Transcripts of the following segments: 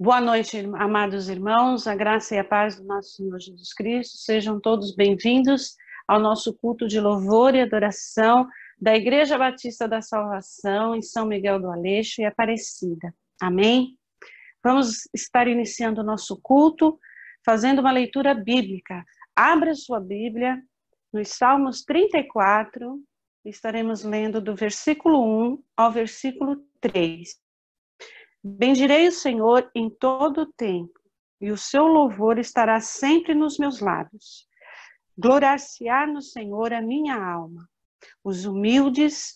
Boa noite, amados irmãos, a graça e a paz do nosso Senhor Jesus Cristo, sejam todos bem-vindos ao nosso culto de louvor e adoração da Igreja Batista da Salvação em São Miguel do Aleixo e Aparecida. Amém? Vamos estar iniciando o nosso culto fazendo uma leitura bíblica. Abra sua Bíblia nos Salmos 34, estaremos lendo do versículo 1 ao versículo 3. Bendirei o Senhor em todo o tempo, e o seu louvor estará sempre nos meus lábios. Gloriar-se-á no Senhor a minha alma. Os humildes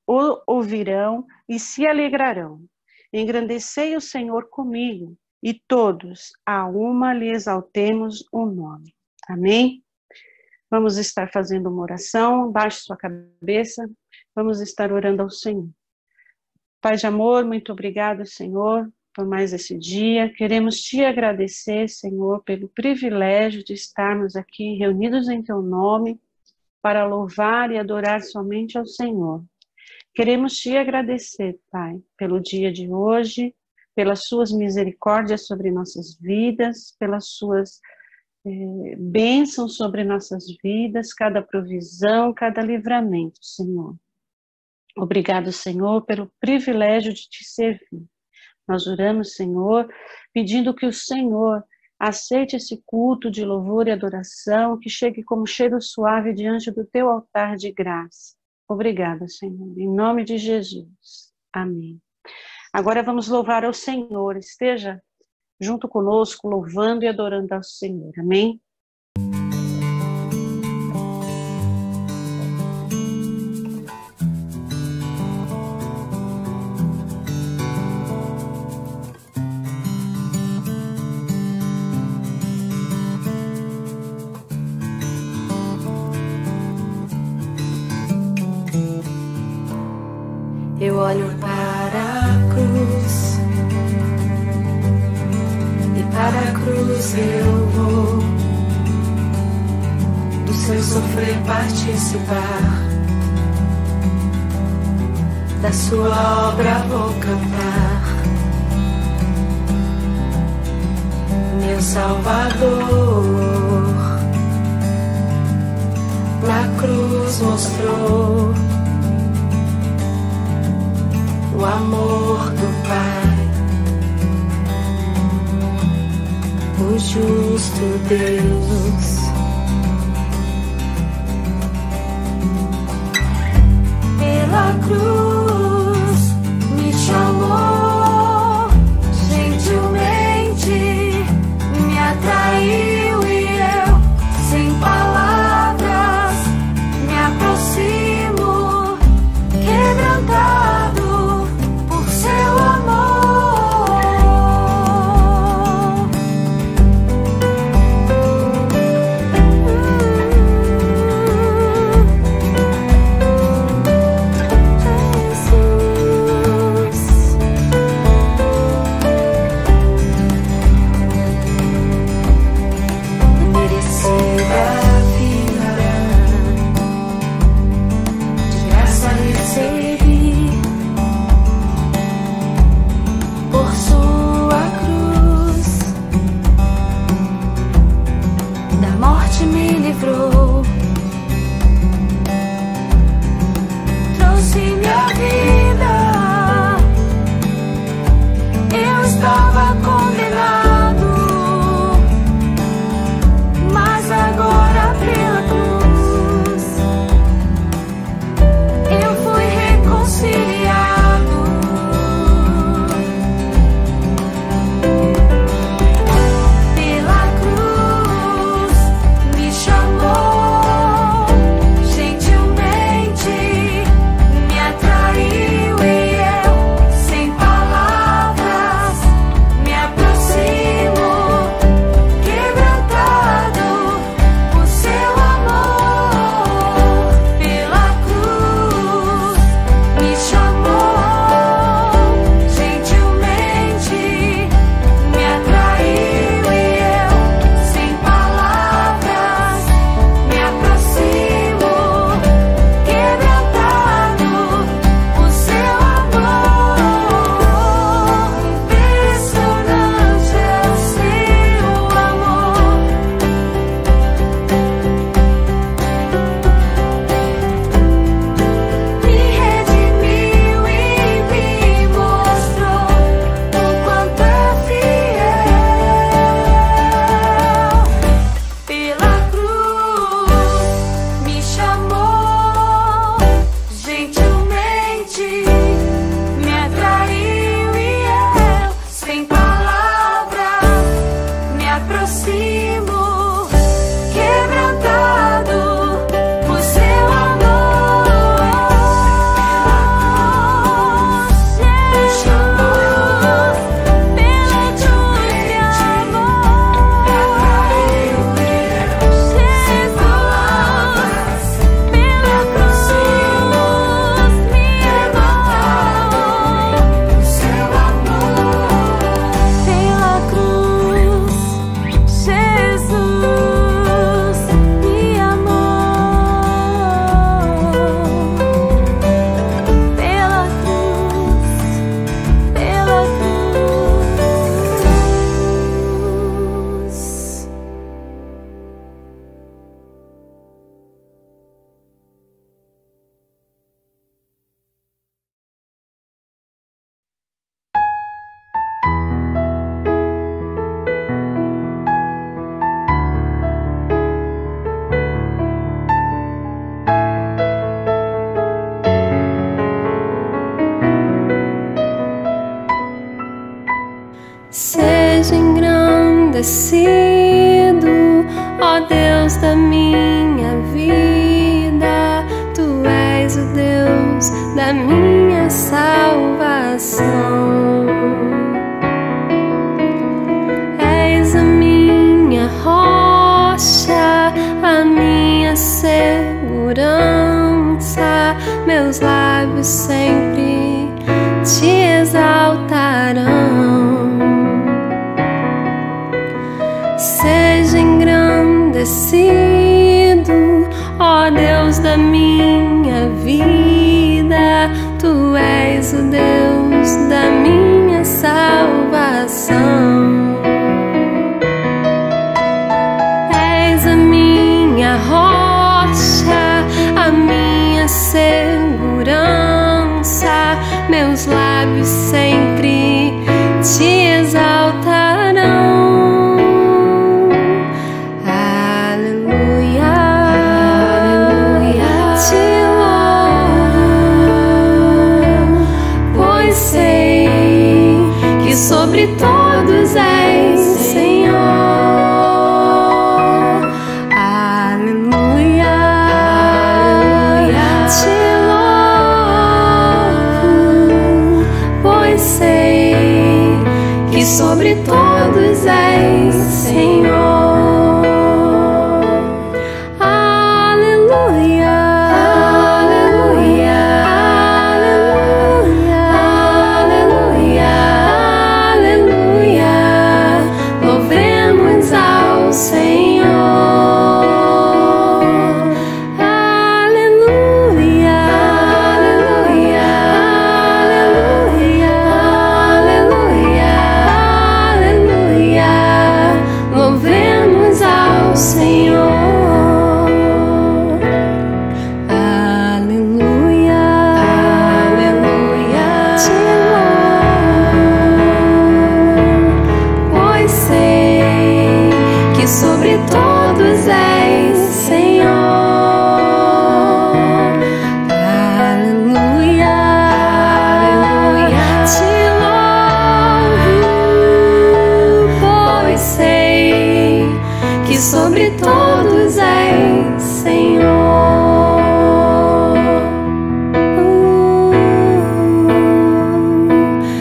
o ouvirão e se alegrarão. Engrandecei o Senhor comigo, e todos, a uma, lhe exaltemos o nome. Amém? Vamos estar fazendo uma oração, baixe sua cabeça, vamos estar orando ao Senhor. Pai de amor, muito obrigado, Senhor, por mais esse dia. Queremos te agradecer, Senhor, pelo privilégio de estarmos aqui reunidos em teu nome para louvar e adorar somente ao Senhor. Queremos te agradecer, Pai, pelo dia de hoje, pelas suas misericórdias sobre nossas vidas, pelas suas bênçãos sobre nossas vidas, cada provisão, cada livramento, Senhor. Obrigado, Senhor, pelo privilégio de te servir. Nós oramos, Senhor, pedindo que o Senhor aceite esse culto de louvor e adoração, que chegue como cheiro suave diante do teu altar de graça. Obrigada, Senhor, em nome de Jesus. Amém. Agora vamos louvar ao Senhor. Esteja junto conosco, louvando e adorando ao Senhor. Amém? Eu olho para a cruz, e para a cruz eu vou do seu sofrer participar, da sua obra vou cantar. Meu Salvador na cruz mostrou o amor do Pai, o justo Deus. Pela cruz me chamou, gentilmente me atraiu e eu, sem palavras, me aproximo, quebrantado. Eu fui ó Deus da minha vida, Tu és o Deus da minha salvação. És a minha rocha, a minha segurança, meus lábios sempre Te exaltarão. Seja engrandecido, ó Deus da minha vida, Tu és o Deus da minha salvação. És a minha rocha, a minha segurança, meus lábios sempre Te exaltarão. Sobre todos és Senhor. Aleluia, aleluia. Te louvo, pois sei que sobre todos és Senhor. Sobre todos és Senhor,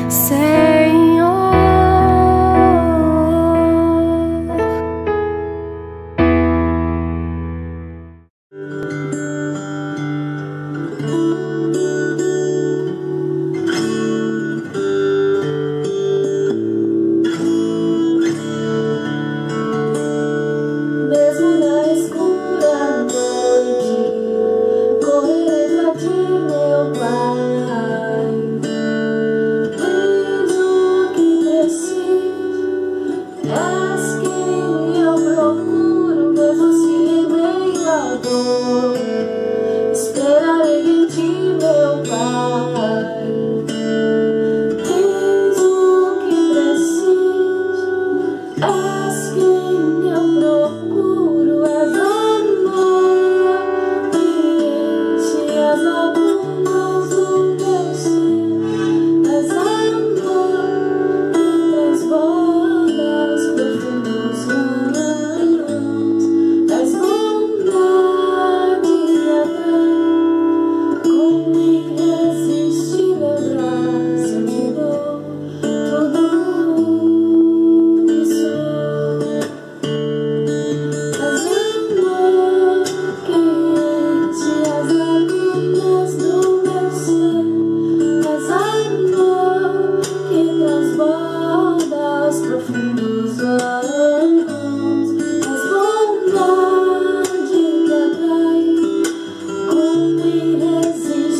Senhor.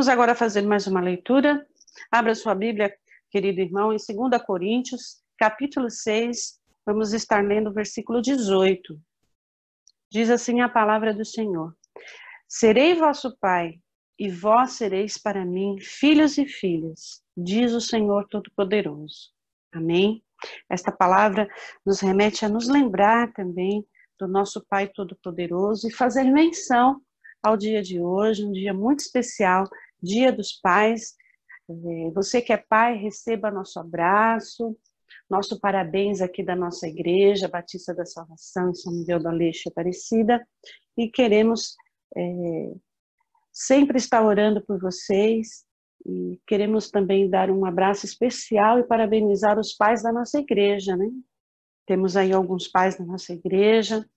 Vamos agora fazer mais uma leitura. Abra sua Bíblia, querido irmão, em 2 Coríntios, capítulo 6, vamos estar lendo o versículo 18. Diz assim a palavra do Senhor: Serei vosso Pai, e vós sereis para mim filhos e filhas, diz o Senhor Todo-Poderoso. Amém? Esta palavra nos remete a nos lembrar também do nosso Pai Todo-Poderoso e fazer menção ao dia de hoje, um dia muito especial, Dia dos Pais. Você que é pai, receba nosso abraço, nosso parabéns aqui da nossa Igreja Batista da Salvação em São Miguel do Aleixo, Aparecida, e queremos sempre estar orando por vocês, e queremos também dar um abraço especial e parabenizar os pais da nossa igreja, né? Temos aí alguns pais da nossa igreja,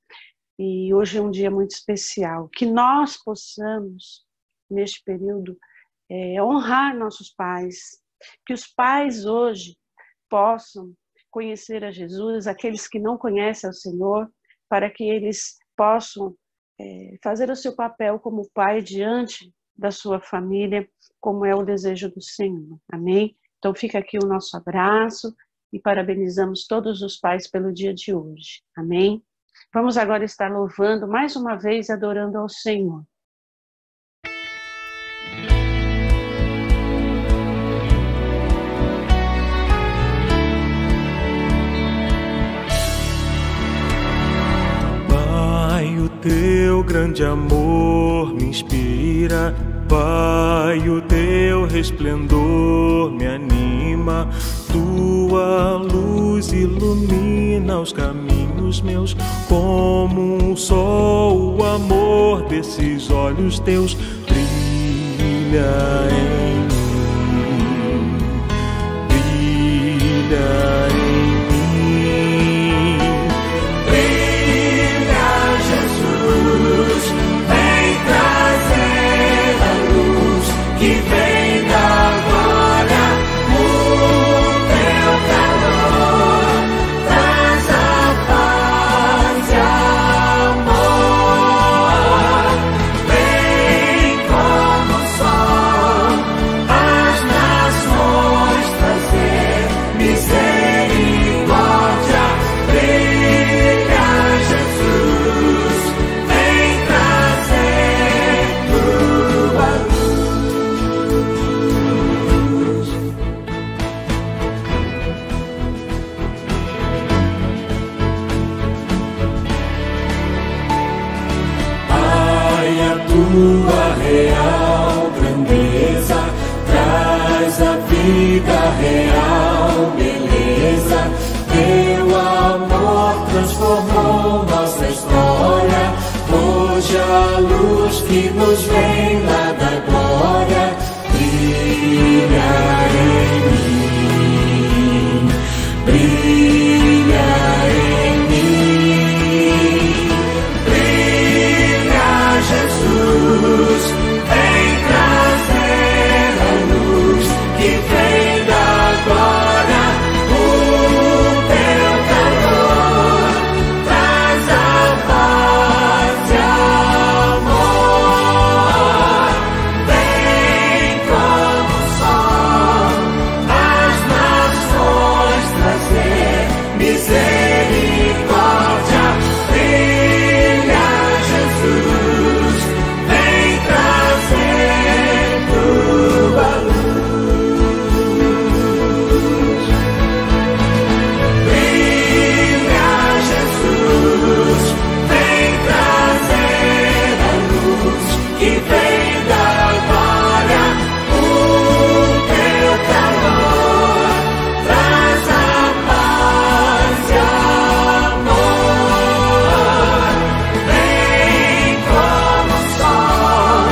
e hoje é um dia muito especial. Que nós possamos, neste período, honrar nossos pais, que os pais hoje possam conhecer a Jesus, aqueles que não conhecem ao Senhor, para que eles possam fazer o seu papel como pai diante da sua família, como é o desejo do Senhor. Amém? Então fica aqui o nosso abraço e parabenizamos todos os pais pelo dia de hoje. Amém? Vamos agora estar louvando mais uma vez e adorando ao Senhor. Pai, o teu grande amor me inspira, Pai, o teu resplendor me anima, tua luz ilumina os caminhos meus, como um sol, o amor desses olhos teus brilha em mim, brilha em mim. Brilha, Jesus, vem trazer a luz que vem da glória, o teu calor traz a paz e amor. Vem como o sol às nações trazer misericórdia. Brilha, Jesus, vem trazer tua luz. Pai, a tua real grandeza traz a vida real, beleza. Teu amor transformou nossa história. Hoje a luz que nos vem lá da glória brilha em mim, brilha em mim. Brilha, Jesus, vem trazer a luz que vem da glória, o teu calor traz a paz e amor. Vem como o sol às nações trazer misericórdia. Brilha, Jesus, vem trazer tua luz. Brilha, Jesus, vem trazer a luz que vem da glória, o teu calor traz a paz e amor. Vem como o sol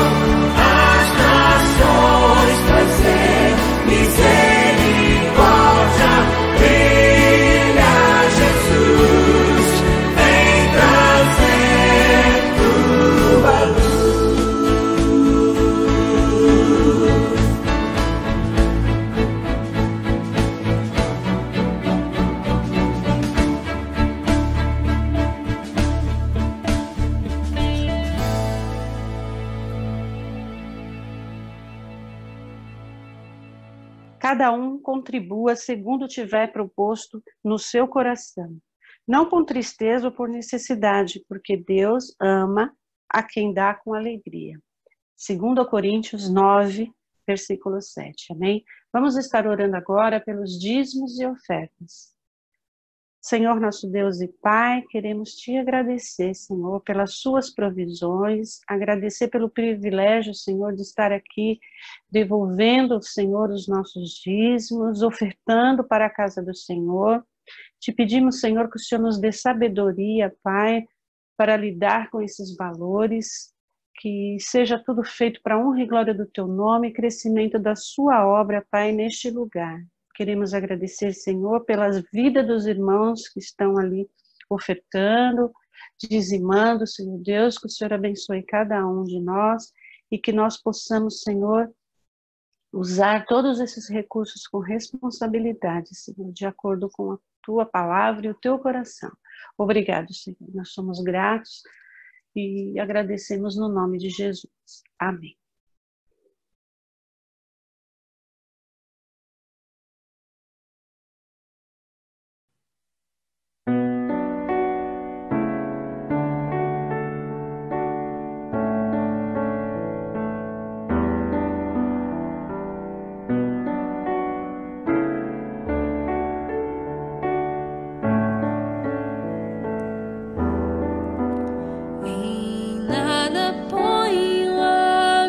às nações trazer misericórdia. Brilha, Jesus, vem trazer tua luz. Cada um contribua segundo tiver proposto no seu coração, não com tristeza ou por necessidade, porque Deus ama a quem dá com alegria. 2 Coríntios 9, versículo 7, amém? Vamos estar orando agora pelos dízimos e ofertas. Senhor, nosso Deus e Pai, queremos te agradecer, Senhor, pelas suas provisões, agradecer pelo privilégio, Senhor, de estar aqui devolvendo, Senhor, os nossos dízimos, ofertando para a casa do Senhor. Te pedimos, Senhor, que o Senhor nos dê sabedoria, Pai, para lidar com esses valores, que seja tudo feito para a honra e glória do Teu nome e crescimento da Sua obra, Pai, neste lugar. Queremos agradecer, Senhor, pelas vidas dos irmãos que estão ali ofertando, dizimando, Senhor Deus, que o Senhor abençoe cada um de nós e que nós possamos, Senhor, usar todos esses recursos com responsabilidade, Senhor, de acordo com a Tua palavra e o Teu coração. Obrigado, Senhor. Nós somos gratos e agradecemos no nome de Jesus. Amém. Em nada ponho a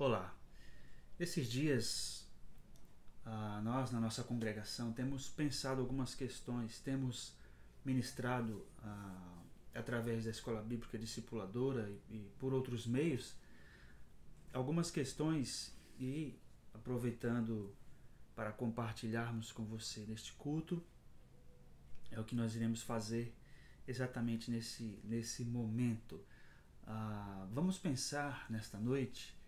Olá, esses dias nós na nossa congregação temos pensado algumas questões, temos ministrado através da Escola Bíblica Discipuladora e por outros meios algumas questões e aproveitando para compartilharmos com você neste culto, é o que nós iremos fazer exatamente nesse momento. Vamos pensar nesta noite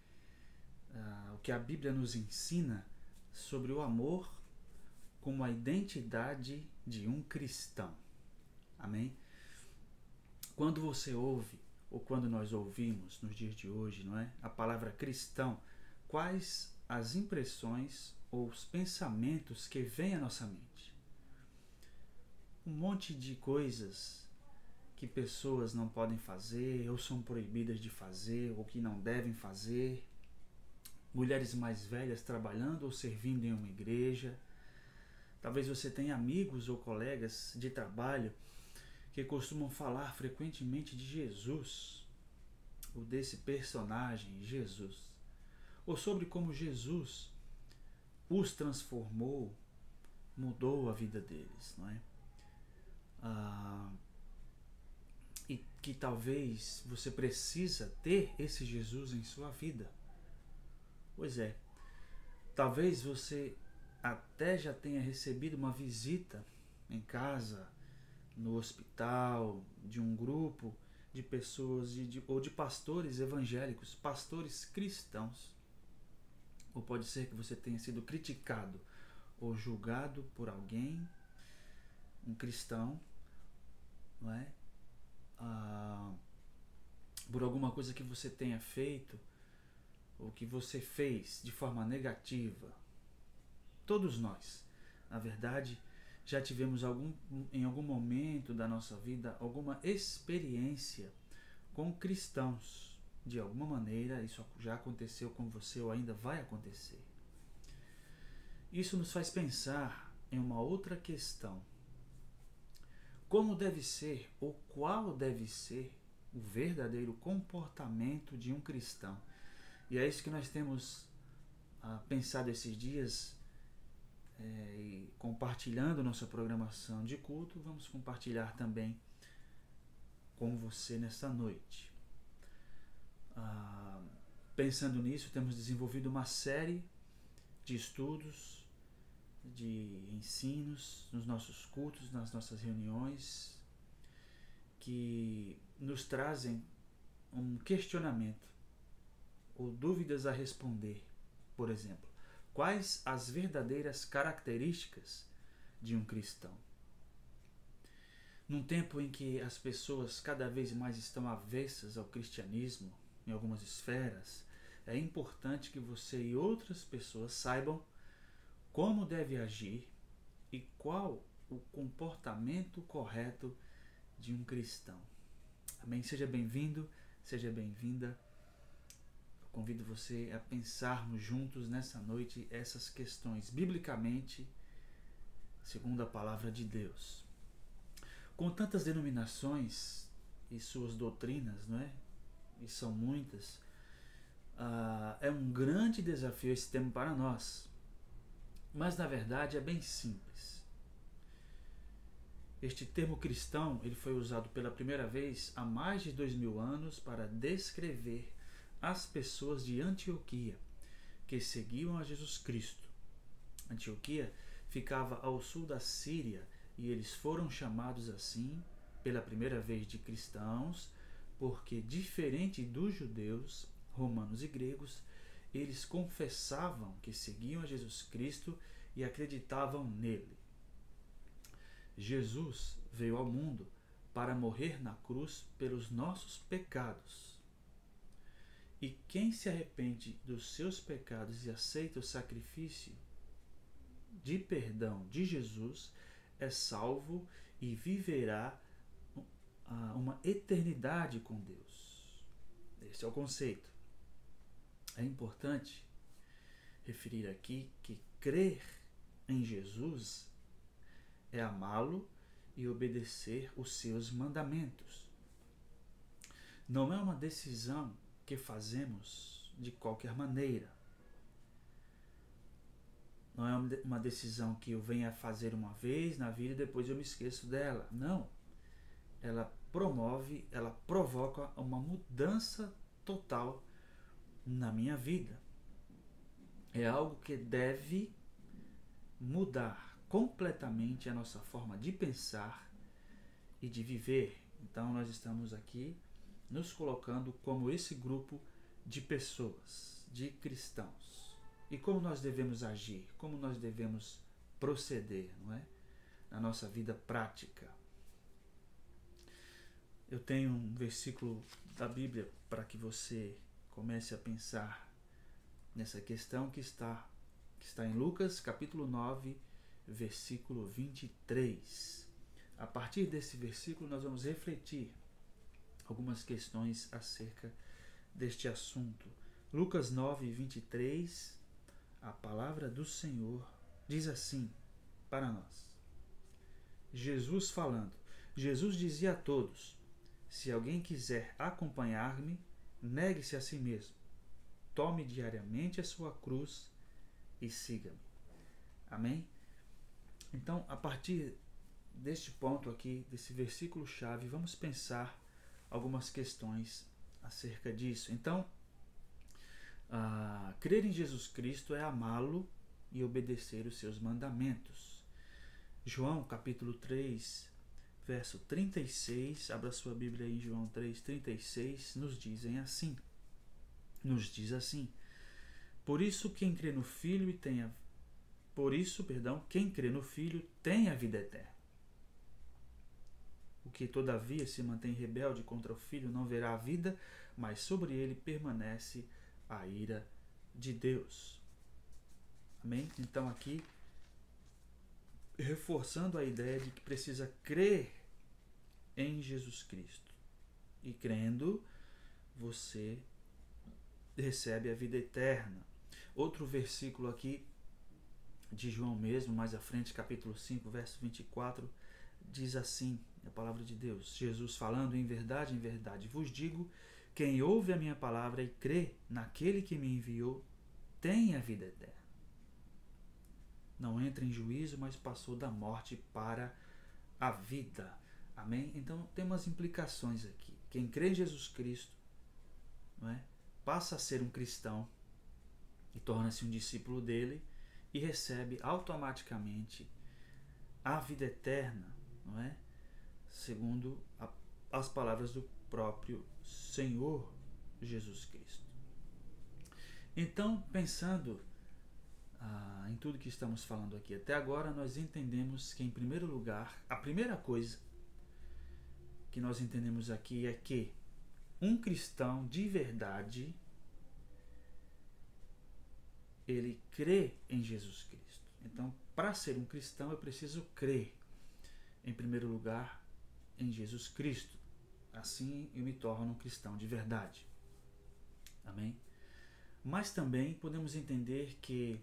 o que a Bíblia nos ensina sobre o amor como a identidade de um cristão. Amém? Quando você ouve, ou quando nós ouvimos nos dias de hoje, não é? A palavra cristão, quais as impressões ou os pensamentos que vêm à nossa mente? Um monte de coisas que pessoas não podem fazer, ou são proibidas de fazer, ou que não devem fazer. Mulheres mais velhas trabalhando ou servindo em uma igreja. Talvez você tenha amigos ou colegas de trabalho que costumam falar frequentemente de Jesus, ou desse personagem, Jesus, ou sobre como Jesus os transformou, mudou a vida deles, não é? E que talvez você precisa ter esse Jesus em sua vida. Pois é, talvez você até já tenha recebido uma visita em casa, no hospital, de um grupo de pessoas ou de pastores evangélicos, pastores cristãos. Ou pode ser que você tenha sido criticado ou julgado por alguém, um cristão, não é? Por alguma coisa que você tenha feito ou que você fez de forma negativa. Todos nós, na verdade, já tivemos em algum momento da nossa vida alguma experiência com cristãos. De alguma maneira, isso já aconteceu com você ou ainda vai acontecer. Isso nos faz pensar em uma outra questão. Como deve ser ou qual deve ser o verdadeiro comportamento de um cristão? E é isso que nós temos pensado esses dias, e compartilhando nossa programação de culto, vamos compartilhar também com você nesta noite. Pensando nisso, temos desenvolvido uma série de estudos, de ensinos nos nossos cultos, nas nossas reuniões, que nos trazem um questionamento ou dúvidas a responder. Por exemplo, quais as verdadeiras características de um cristão? Num tempo em que as pessoas cada vez mais estão avessas ao cristianismo, em algumas esferas, é importante que você e outras pessoas saibam como deve agir e qual o comportamento correto de um cristão. Amém? Seja bem-vindo, seja bem-vinda. Convido você a pensarmos juntos nessa noite essas questões biblicamente, segundo a palavra de Deus. Com tantas denominações e suas doutrinas, não é? E são muitas, é um grande desafio esse tema para nós. Mas na verdade é bem simples. Este termo cristão, ele foi usado pela primeira vez há mais de 2000 anos para descrever as pessoas de Antioquia, que seguiam a Jesus Cristo. Antioquia ficava ao sul da Síria e eles foram chamados assim pela primeira vez de cristãos, porque diferente dos judeus, romanos e gregos, eles confessavam que seguiam a Jesus Cristo e acreditavam nele. Jesus veio ao mundo para morrer na cruz pelos nossos pecados. E quem se arrepende dos seus pecados e aceita o sacrifício de perdão de Jesus é salvo e viverá uma eternidade com Deus. Esse é o conceito. É importante referir aqui que crer em Jesus é amá-lo e obedecer os seus mandamentos. Não é uma decisão que fazemos de qualquer maneira. Não é uma decisão que eu venha fazer uma vez na vida e depois eu me esqueço dela. Não. Ela promove, ela provoca uma mudança total na minha vida. É algo que deve mudar completamente a nossa forma de pensar e de viver. Então nós estamos aqui nos colocando como esse grupo de pessoas, de cristãos. E como nós devemos agir, como nós devemos proceder, não é? Na nossa vida prática. Eu tenho um versículo da Bíblia para que você comece a pensar nessa questão que está em Lucas capítulo 9, versículo 23. A partir desse versículo nós vamos refletir algumas questões acerca deste assunto. Lucas 9, 23, a palavra do Senhor diz assim para nós. Jesus falando. Jesus dizia a todos: se alguém quiser acompanhar-me, negue-se a si mesmo. Tome diariamente a sua cruz e siga-me. Amém? Então, a partir deste ponto aqui, desse versículo-chave, vamos pensar algumas questões acerca disso. Então, crer em Jesus Cristo é amá-lo e obedecer os seus mandamentos. João capítulo 3, verso 36, abra sua Bíblia aí, João 3, 36, nos diz assim: quem crê no Filho tem a vida eterna. O que todavia se mantém rebelde contra o Filho não verá a vida, mas sobre ele permanece a ira de Deus. Amém? Então aqui, reforçando a ideia de que precisa crer em Jesus Cristo. E crendo, você recebe a vida eterna. Outro versículo aqui de João mesmo, mais à frente, capítulo 5, verso 24, diz assim, a palavra de Deus, Jesus falando: em verdade vos digo, quem ouve a minha palavra e crê naquele que me enviou, tem a vida eterna. Não entra em juízo, mas passou da morte para a vida. Amém? Então tem umas implicações aqui. Quem crê em Jesus Cristo, não é, passa a ser um cristão e torna-se um discípulo dele e recebe automaticamente a vida eterna, não é? Segundo as palavras do próprio Senhor Jesus Cristo. Então, pensando em tudo que estamos falando aqui até agora, nós entendemos que, em primeiro lugar, a primeira coisa que nós entendemos aqui é que um cristão de verdade, ele crê em Jesus Cristo. Então, para ser um cristão, eu preciso crer, em primeiro lugar, em Jesus Cristo. Assim eu me torno um cristão de verdade. Amém? Mas também podemos entender que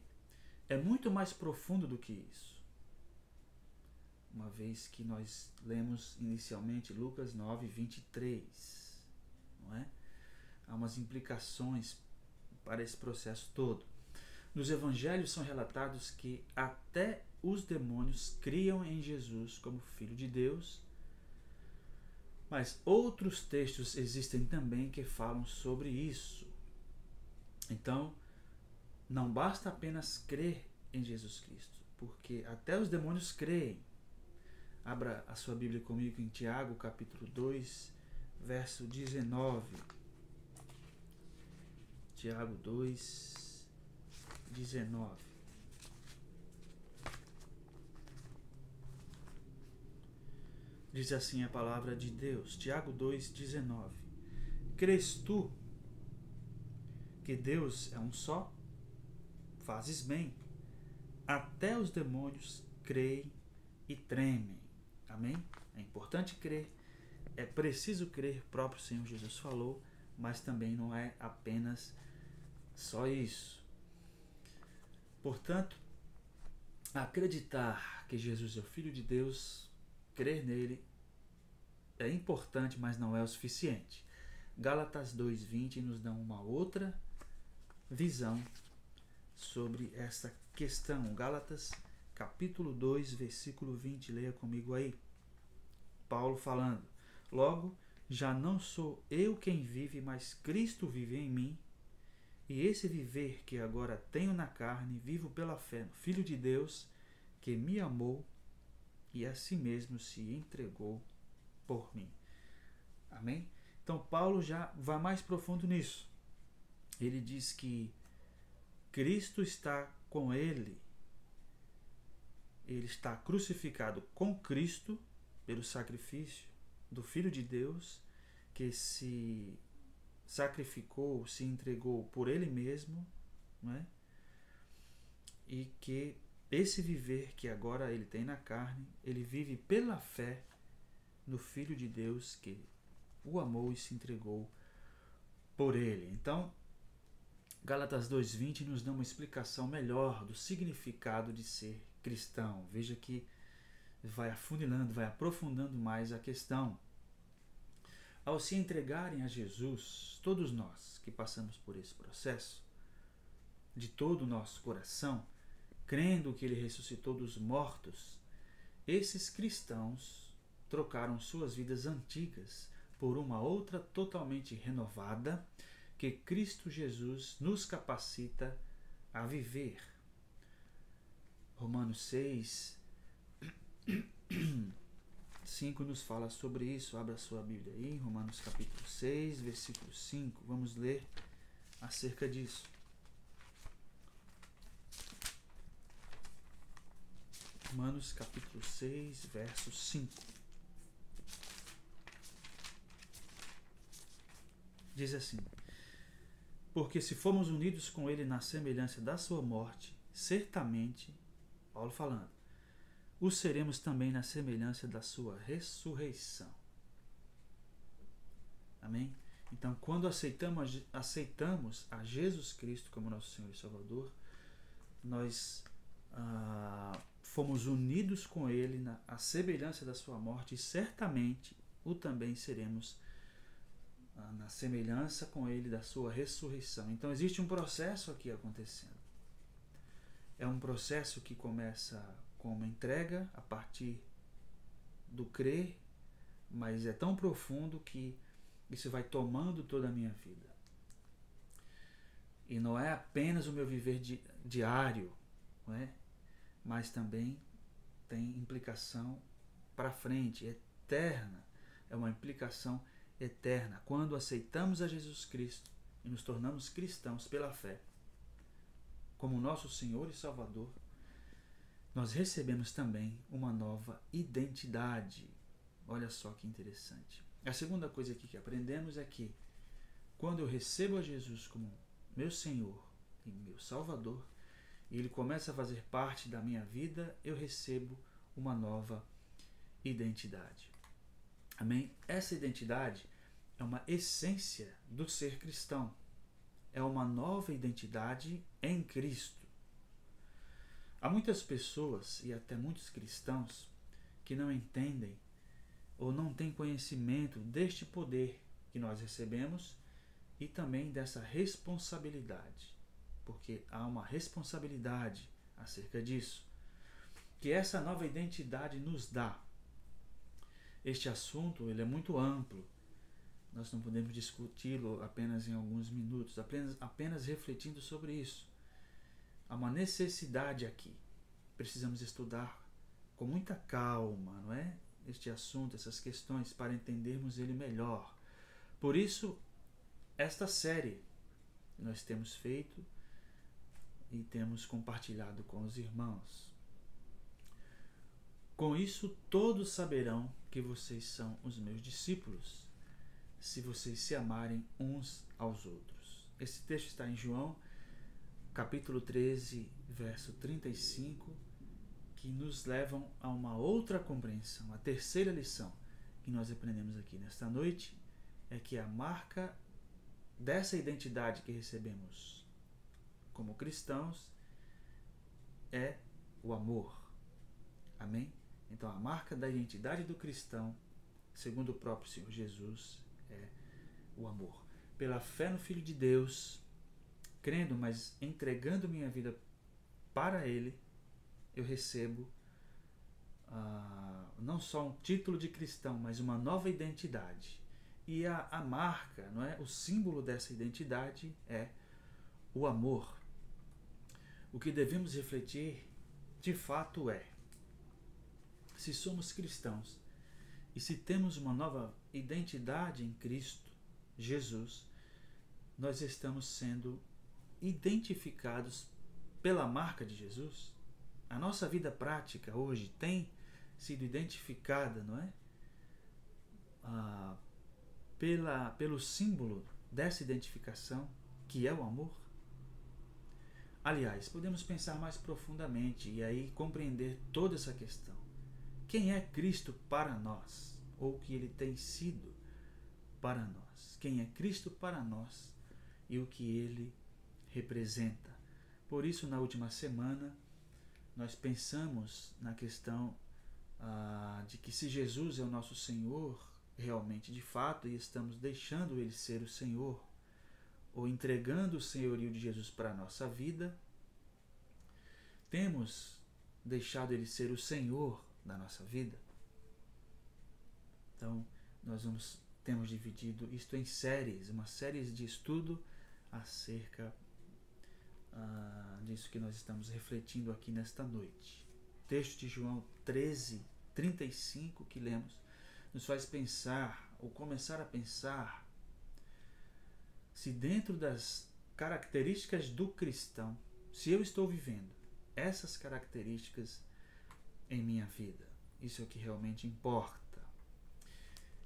é muito mais profundo do que isso. Uma vez que nós lemos inicialmente Lucas 9, 23. Não é? Há umas implicações para esse processo todo. Nos evangelhos são relatados que até os demônios criam em Jesus como Filho de Deus, mas outros textos existem também que falam sobre isso. Então, não basta apenas crer em Jesus Cristo, porque até os demônios creem. Abra a sua Bíblia comigo em Tiago, capítulo 2, verso 19. Tiago 2, 19. Diz assim a palavra de Deus, Tiago 2, 19. Crês tu que Deus é um só? Fazes bem. Até os demônios creem e tremem. Amém? É importante crer, é preciso crer, o próprio Senhor Jesus falou, mas também não é apenas só isso. Portanto, acreditar que Jesus é o Filho de Deus, crer nele, é importante, mas não é o suficiente. Gálatas 2:20 nos dá uma outra visão sobre essa questão. Gálatas capítulo 2, versículo 20, leia comigo aí. Paulo falando: logo, já não sou eu quem vive, mas Cristo vive em mim. E esse viver que agora tenho na carne, vivo pela fé no Filho de Deus, que me amou e a si mesmo se entregou por mim. Amém? Então Paulo já vai mais profundo nisso. Ele diz que Cristo está com ele. Ele está crucificado com Cristo pelo sacrifício do Filho de Deus, que se sacrificou, se entregou por ele mesmo, não é? E que esse viver que agora ele tem na carne, ele vive pela fé no Filho de Deus que o amou e se entregou por ele. Então, Gálatas 2:20 nos dá uma explicação melhor do significado de ser cristão. Veja que vai afunilando, vai aprofundando mais a questão. Ao se entregarem a Jesus, todos nós que passamos por esse processo, de todo o nosso coração, crendo que ele ressuscitou dos mortos, esses cristãos trocaram suas vidas antigas por uma outra totalmente renovada, que Cristo Jesus nos capacita a viver. Romanos 6, 5 nos fala sobre isso. Abra sua Bíblia aí, Romanos capítulo 6, versículo 5. Vamos ler acerca disso. Romanos capítulo 6, verso 5. Diz assim: porque se formos unidos com ele na semelhança da sua morte, certamente, Paulo falando, o seremos também na semelhança da sua ressurreição. Amém? Então, quando aceitamos a Jesus Cristo como nosso Senhor e Salvador, nós fomos unidos com ele na semelhança da sua morte, e certamente o também seremos na semelhança com ele da sua ressurreição. Então existe um processo aqui acontecendo. É um processo que começa com uma entrega a partir do crer, mas é tão profundo que isso vai tomando toda a minha vida. E não é apenas o meu viver diário, não é? Mas também tem implicação para frente, eterna. É uma implicação eterna. Quando aceitamos a Jesus Cristo e nos tornamos cristãos pela fé, como nosso Senhor e Salvador, nós recebemos também uma nova identidade. Olha só que interessante. A segunda coisa aqui que aprendemos é que quando eu recebo a Jesus como meu Senhor e meu Salvador, e Ele começa a fazer parte da minha vida, eu recebo uma nova identidade. Amém? Essa identidade é uma essência do ser cristão. É uma nova identidade em Cristo. Há muitas pessoas e até muitos cristãos que não entendem ou não têm conhecimento deste poder que nós recebemos e também dessa responsabilidade, porque há uma responsabilidade acerca disso, que essa nova identidade nos dá. Este assunto ele é muito amplo, nós não podemos discuti-lo apenas em alguns minutos, apenas refletindo sobre isso. Há uma necessidade aqui, precisamos estudar com muita calma, não é? Este assunto, essas questões, para entendermos ele melhor. Por isso, esta série que nós temos feito e temos compartilhado com os irmãos. Com isso, todos saberão que vocês são os meus discípulos, se vocês se amarem uns aos outros. Esse texto está em João, capítulo 13, verso 35, que nos levam a uma outra compreensão. A terceira lição que nós aprendemos aqui nesta noite é que a marca dessa identidade que recebemos como cristãos é o amor. Amém? Então a marca da identidade do cristão, segundo o próprio Senhor Jesus, é o amor. Pela fé no Filho de Deus, crendo, mas entregando minha vida para Ele, eu recebo não só um título de cristão, mas uma nova identidade. E a marca, não é? O símbolo dessa identidade é o amor. O que devemos refletir, de fato, é: se somos cristãos e se temos uma nova identidade em Cristo Jesus, nós estamos sendo identificados pela marca de Jesus. A nossa vida prática hoje tem sido identificada, não é? Pelo símbolo dessa identificação, que é o amor. Aliás, podemos pensar mais profundamente e aí compreender toda essa questão. Quem é Cristo para nós? Ou o que Ele tem sido para nós? Quem é Cristo para nós e o que Ele representa? Por isso, na última semana, nós pensamos na questão de que se Jesus é o nosso Senhor, realmente, de fato, e estamos deixando Ele ser o Senhor, ou entregando o senhorio de Jesus para a nossa vida, temos deixado Ele ser o Senhor da nossa vida? Então, nós temos dividido isto em séries, uma série de estudo acerca disso que nós estamos refletindo aqui nesta noite. O texto de João 13:35 que lemos nos faz pensar, ou começar a pensar, se dentro das características do cristão, se eu estou vivendo essas características em minha vida. Isso é o que realmente importa.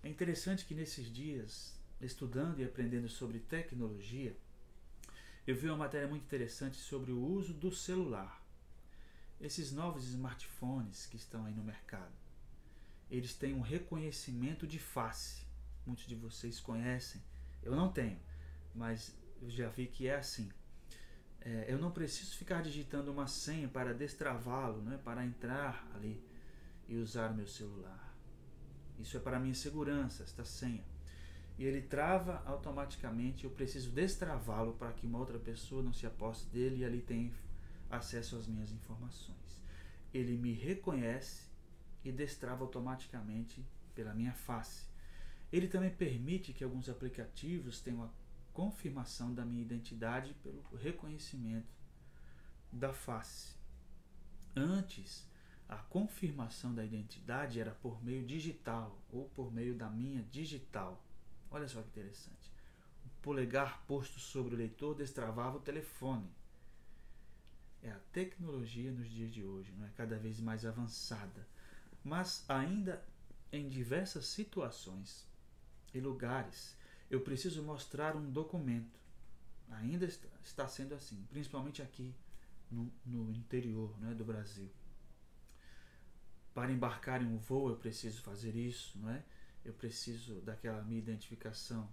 É interessante que nesses dias, estudando e aprendendo sobre tecnologia, eu vi uma matéria muito interessante sobre o uso do celular. Esses novos smartphones que estão aí no mercado, eles têm um reconhecimento de face. Muitos de vocês conhecem. Eu não tenho, mas eu já vi que é assim. Eu não preciso ficar digitando uma senha para destravá-lo, né, para entrar ali e usar o meu celular. Isso é para a minha segurança, esta senha. E ele trava automaticamente, eu preciso destravá-lo para que uma outra pessoa não se aposte dele e ali tenha acesso às minhas informações. Ele me reconhece e destrava automaticamente pela minha face. Ele também permite que alguns aplicativos tenham a confirmação da minha identidade pelo reconhecimento da face. Antes, a confirmação da identidade era por meio digital ou por meio da minha digital. Olha só que interessante. O polegar posto sobre o leitor destravava o telefone. É a tecnologia nos dias de hoje, não é? Cada vez mais avançada. Mas ainda em diversas situações e lugares, eu preciso mostrar um documento. Ainda está sendo assim, principalmente aqui no interior, não é, do Brasil. Para embarcar em um voo eu preciso fazer isso, não é? Eu preciso daquela minha identificação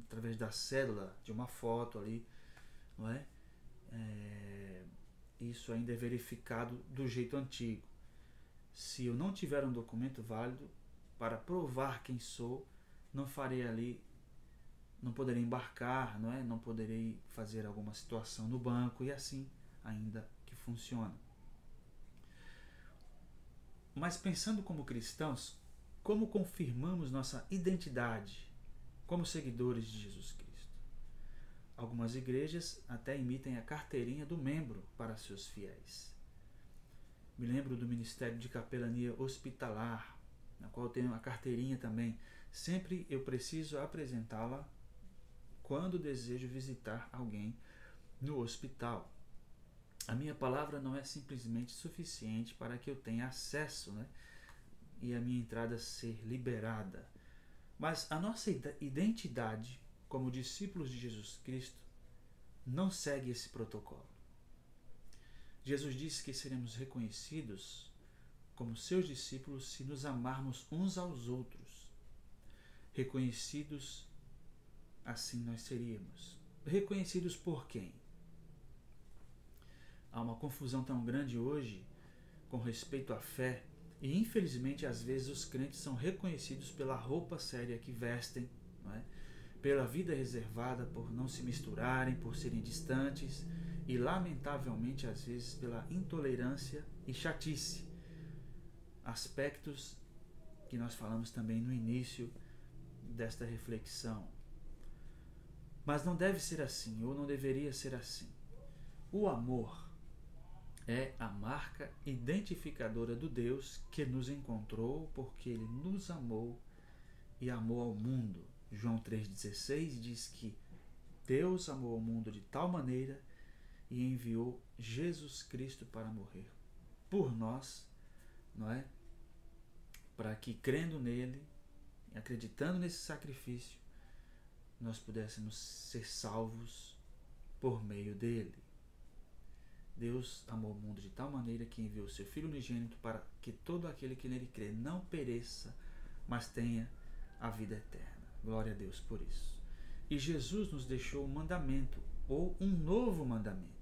através da cédula, de uma foto ali, não é? Isso ainda é verificado do jeito antigo. Se eu não tiver um documento válido para provar quem sou, não farei ali, não poderei embarcar, não é? Não poderei fazer alguma situação no banco e assim ainda que funciona. Mas pensando como cristãos, como confirmamos nossa identidade como seguidores de Jesus Cristo? Algumas igrejas até emitem a carteirinha do membro para seus fiéis. Me lembro do Ministério de Capelania Hospitalar, na qual eu tenho a carteirinha também. Sempre eu preciso apresentá-la quando desejo visitar alguém no hospital. A minha palavra não é simplesmente suficiente para que eu tenha acesso, né, e a minha entrada ser liberada. Mas a nossa identidade como discípulos de Jesus Cristo não segue esse protocolo. Jesus disse que seremos reconhecidos como seus discípulos se nos amarmos uns aos outros. Reconhecidos, assim nós seríamos. Reconhecidos por quem? Há uma confusão tão grande hoje com respeito à fé e infelizmente às vezes os crentes são reconhecidos pela roupa séria que vestem, não é? pela vida reservada, por não se misturarem, por serem distantes e, lamentavelmente, às vezes, pela intolerância e chatice. Aspectos que nós falamos também no início desta reflexão. Mas não deve ser assim, ou não deveria ser assim. O amor é a marca identificadora do Deus que nos encontrou porque Ele nos amou e amou ao mundo. João 3,16 diz que Deus amou o mundo de tal maneira e enviou Jesus Cristo para morrer por nós, não é? Para que, crendo nele, acreditando nesse sacrifício, nós pudéssemos ser salvos por meio dele. Deus amou o mundo de tal maneira que enviou seu Filho unigênito para que todo aquele que nele crê não pereça, mas tenha a vida eterna. Glória a Deus por isso. E Jesus nos deixou um mandamento, ou um novo mandamento.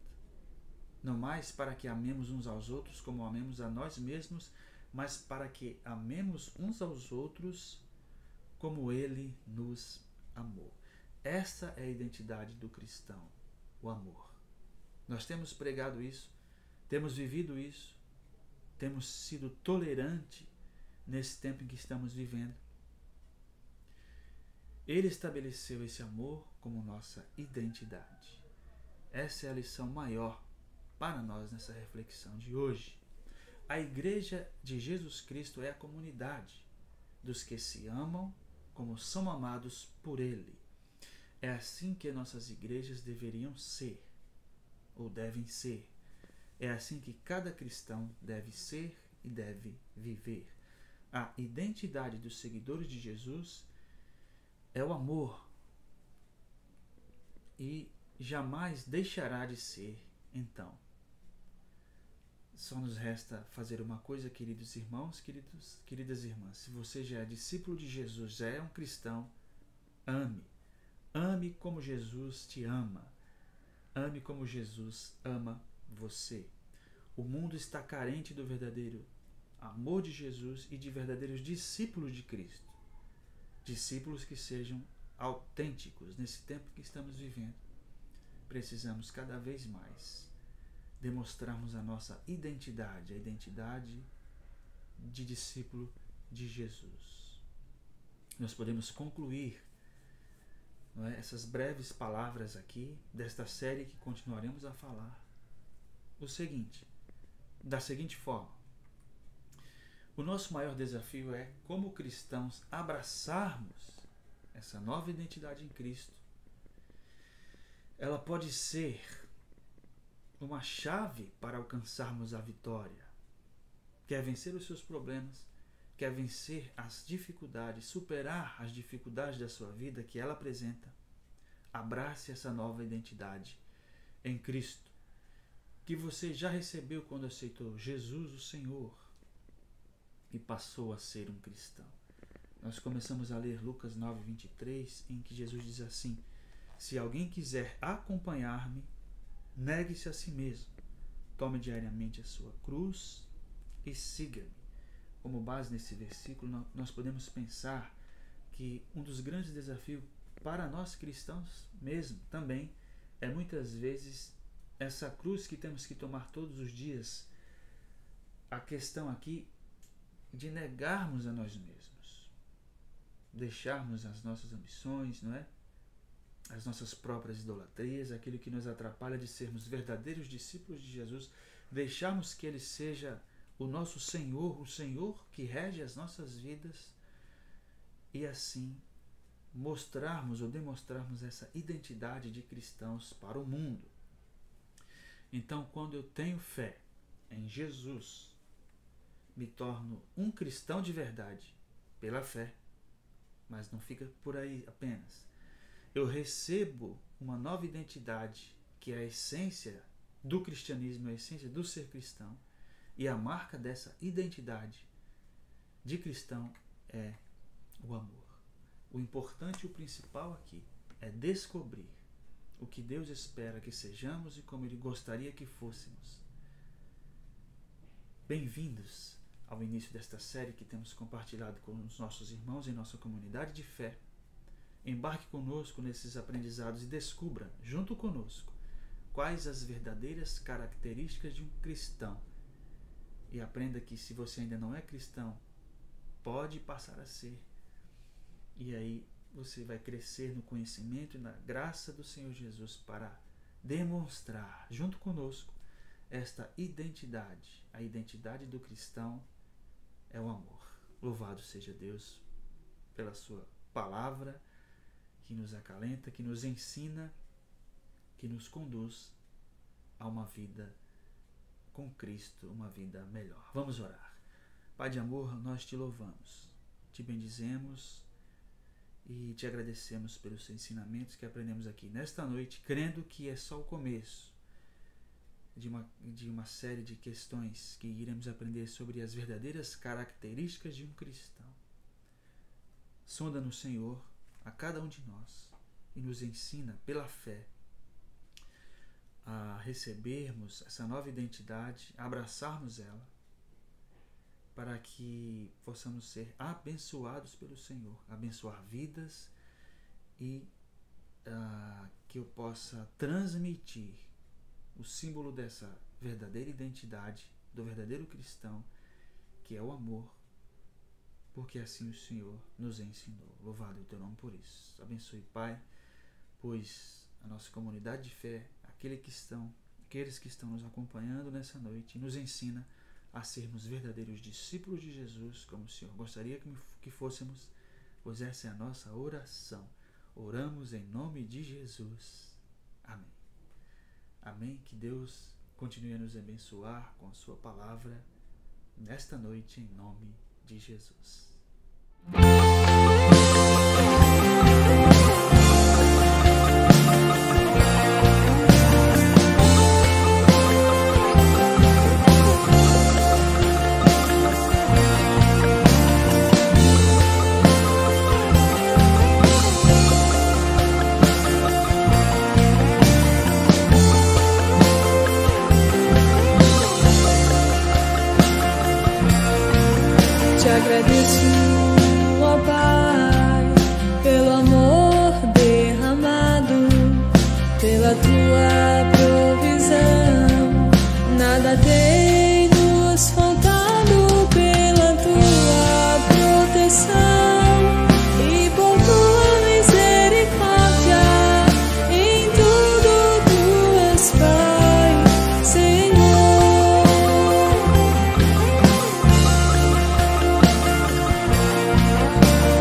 Não mais para que amemos uns aos outros como amemos a nós mesmos, mas para que amemos uns aos outros como Ele nos amou. Essa é a identidade do cristão, o amor. Nós temos pregado isso, temos vivido isso, temos sido tolerantes nesse tempo em que estamos vivendo. Ele estabeleceu esse amor como nossa identidade. Essa é a lição maior para nós nessa reflexão de hoje. A Igreja de Jesus Cristo é a comunidade dos que se amam como são amados por Ele. É assim que nossas igrejas deveriam ser, ou devem ser. É assim que cada cristão deve ser e deve viver. A identidade dos seguidores de Jesus é o amor e jamais deixará de ser, então. Só nos resta fazer uma coisa, queridos irmãos, queridas irmãs. Se você já é discípulo de Jesus, já é um cristão, ame. Ame como Jesus te ama. Ame como Jesus ama você. O mundo está carente do verdadeiro amor de Jesus e de verdadeiros discípulos de Cristo. Discípulos que sejam autênticos nesse tempo que estamos vivendo. Precisamos cada vez mais demonstrarmos a nossa identidade, a identidade de discípulo de Jesus. Nós podemos concluir, não é, essas breves palavras aqui desta série que continuaremos a falar o seguinte, da seguinte forma: o nosso maior desafio é, como cristãos, abraçarmos essa nova identidade em Cristo. Ela pode ser uma chave para alcançarmos a vitória. Quer vencer os seus problemas, quer vencer as dificuldades, superar as dificuldades da sua vida que ela apresenta, abrace essa nova identidade em Cristo, que você já recebeu quando aceitou Jesus, o Senhor, e passou a ser um cristão. Nós começamos a ler Lucas 9:23, em que Jesus diz assim: se alguém quiser acompanhar-me, negue-se a si mesmo, tome diariamente a sua cruz e siga-me. Como base nesse versículo, nós podemos pensar que um dos grandes desafios para nós cristãos mesmo também é muitas vezes essa cruz que temos que tomar todos os dias. A questão aqui de negarmos a nós mesmos, deixarmos as nossas ambições, não é? As nossas próprias idolatrias, aquilo que nos atrapalha de sermos verdadeiros discípulos de Jesus, deixarmos que Ele seja o nosso Senhor, o Senhor que rege as nossas vidas, e assim mostrarmos ou demonstrarmos essa identidade de cristãos para o mundo. Então, quando eu tenho fé em Jesus, me torno um cristão de verdade pela fé, mas não fica por aí apenas. Eu recebo uma nova identidade, que é a essência do cristianismo, a essência do ser cristão, e a marca dessa identidade de cristão é o amor. O importante e o principal aqui é descobrir o que Deus espera que sejamos e como Ele gostaria que fôssemos. Bem-vindos ao início desta série que temos compartilhado com os nossos irmãos em nossa comunidade de fé. embarque conosco nesses aprendizados e descubra, junto conosco, quais as verdadeiras características de um cristão. E aprenda que se você ainda não é cristão, pode passar a ser. E aí você vai crescer no conhecimento e na graça do Senhor Jesus para demonstrar, junto conosco, esta identidade. A identidade do cristão é o amor. Louvado seja Deus pela sua palavra, que nos acalenta, que nos ensina, que nos conduz a uma vida com Cristo, uma vida melhor. Vamos orar. Pai de amor, nós te louvamos, te bendizemos e te agradecemos pelos ensinamentos que aprendemos aqui nesta noite, crendo que é só o começo de uma série de questões que iremos aprender sobre as verdadeiras características de um cristão. Sonda-nos, Senhor, a cada um de nós e nos ensina pela fé a recebermos essa nova identidade, a abraçarmos ela, para que possamos ser abençoados pelo Senhor, abençoar vidas e que eu possa transmitir o símbolo dessa verdadeira identidade, do verdadeiro cristão, que é o amor, porque assim o Senhor nos ensinou. Louvado é o teu nome por isso. Abençoe, Pai, pois a nossa comunidade de fé, aqueles que estão nos acompanhando nessa noite, nos ensina a sermos verdadeiros discípulos de Jesus, como o Senhor gostaria que fôssemos, pois essa é a nossa oração. Oramos em nome de Jesus. Amém. Amém. Que Deus continue a nos abençoar com a sua palavra nesta noite, em nome de Jesus. Te agradeço, ó Pai, pelo amor derramado, pela tua provisão. Nada tem nos faltado, pela tua proteção e por tua misericórdia. Em tudo tu és Pai, Senhor.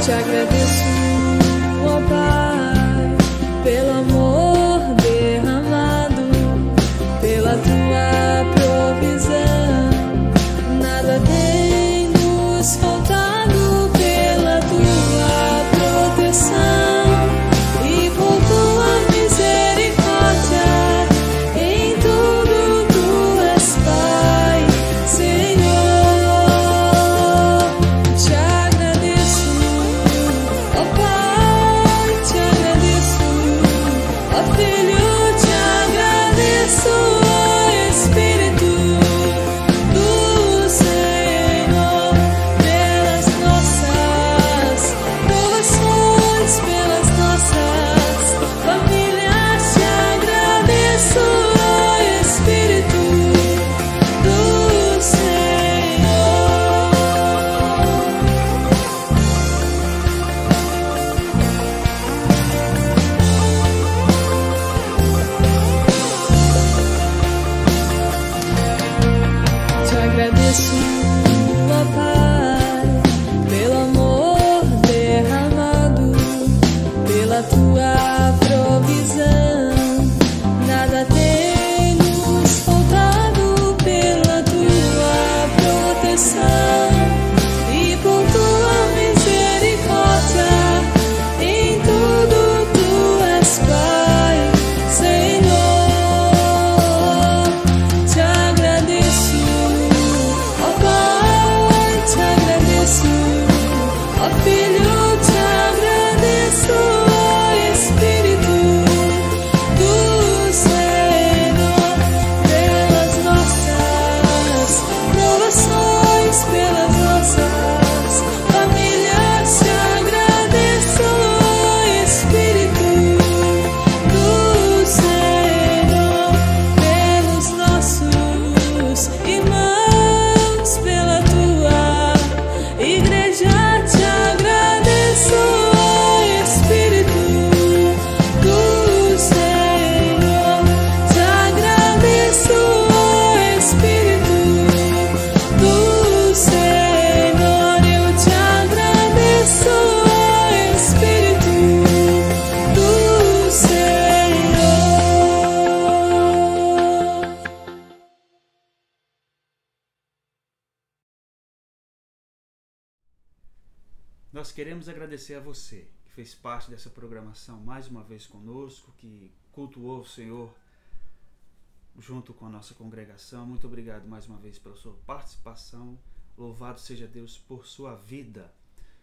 Te agradeço, ó Pai, pelo amor derramado, pela tua provisão. Nada tem nos faltado, pela tua proteção e por tua misericórdia. Em tudo tu és Pai, Senhor. Te agradeço, ó Pai, te agradeço, ó Filho, te agradeço, ó Espírito do Senhor, pelas nossas provações, pelas nossas famílias. Te agradeço, ó Espírito do Senhor. Te agradeço, ó Pai, pelo amor derramado, pela tua provisão. Nada tem nos faltado, pela tua proteção e por tua misericórdia. Em tudo tu és Pai, Senhor. Te agradeço, ó Pai, te agradeço. Nós queremos agradecer a você que fez parte dessa programação mais uma vez conosco, que cultuou o Senhor junto com a nossa congregação. Muito obrigado mais uma vez pela sua participação. Louvado seja Deus por sua vida.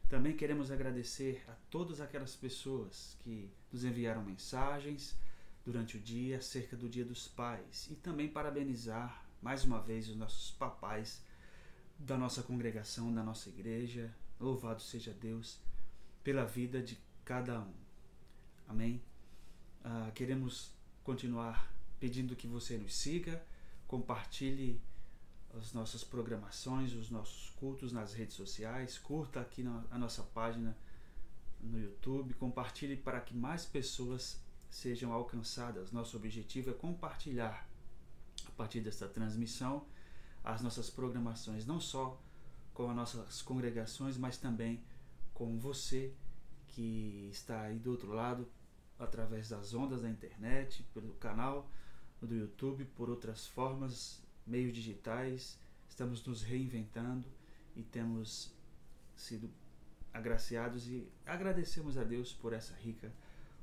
Também queremos agradecer a todas aquelas pessoas que nos enviaram mensagens durante o dia acerca do Dia dos Pais, e também parabenizar mais uma vez os nossos papais da nossa congregação, da nossa igreja. Louvado seja Deus pela vida de cada um. Amém? Queremos continuar pedindo que você nos siga, compartilhe as nossas programações, os nossos cultos nas redes sociais, curta aqui a nossa página no YouTube, compartilhe para que mais pessoas sejam alcançadas. Nosso objetivo é compartilhar, a partir desta transmissão, as nossas programações, não só com as nossas congregações, mas também com você que está aí do outro lado, através das ondas da internet, pelo canal do YouTube, por outras formas, meios digitais. Estamos nos reinventando e temos sido agraciados e agradecemos a Deus por essa rica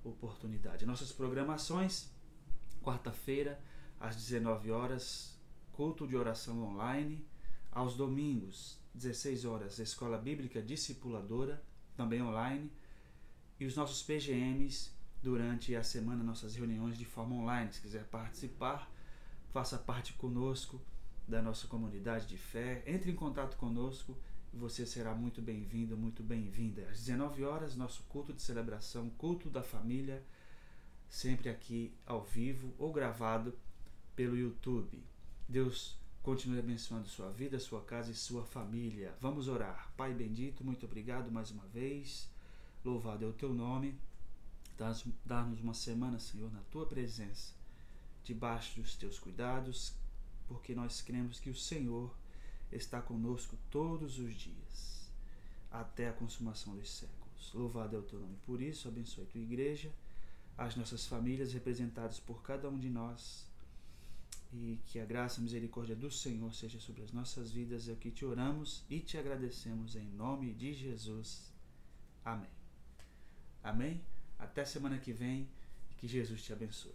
oportunidade. Nossas programações: quarta-feira às 19 horas, culto de oração online. Aos domingos, 16 horas, Escola Bíblica Discipuladora, também online. E os nossos PGMs durante a semana, nossas reuniões de forma online. Se quiser participar, faça parte conosco da nossa comunidade de fé. Entre em contato conosco e você será muito bem-vindo, muito bem-vinda. Às 19 horas, nosso culto de celebração, culto da família, sempre aqui ao vivo ou gravado pelo YouTube. Deus continue abençoando sua vida, sua casa e sua família. Vamos orar. Pai bendito, muito obrigado mais uma vez. Louvado é o teu nome. Dá-nos uma semana, Senhor, na tua presença, debaixo dos teus cuidados, porque nós cremos que o Senhor está conosco todos os dias, até a consumação dos séculos. Louvado é o teu nome. Por isso, abençoe a tua igreja, as nossas famílias representadas por cada um de nós, e que a graça e a misericórdia do Senhor seja sobre as nossas vidas. É o que te oramos e te agradecemos em nome de Jesus. Amém. Amém? Até semana que vem e que Jesus te abençoe.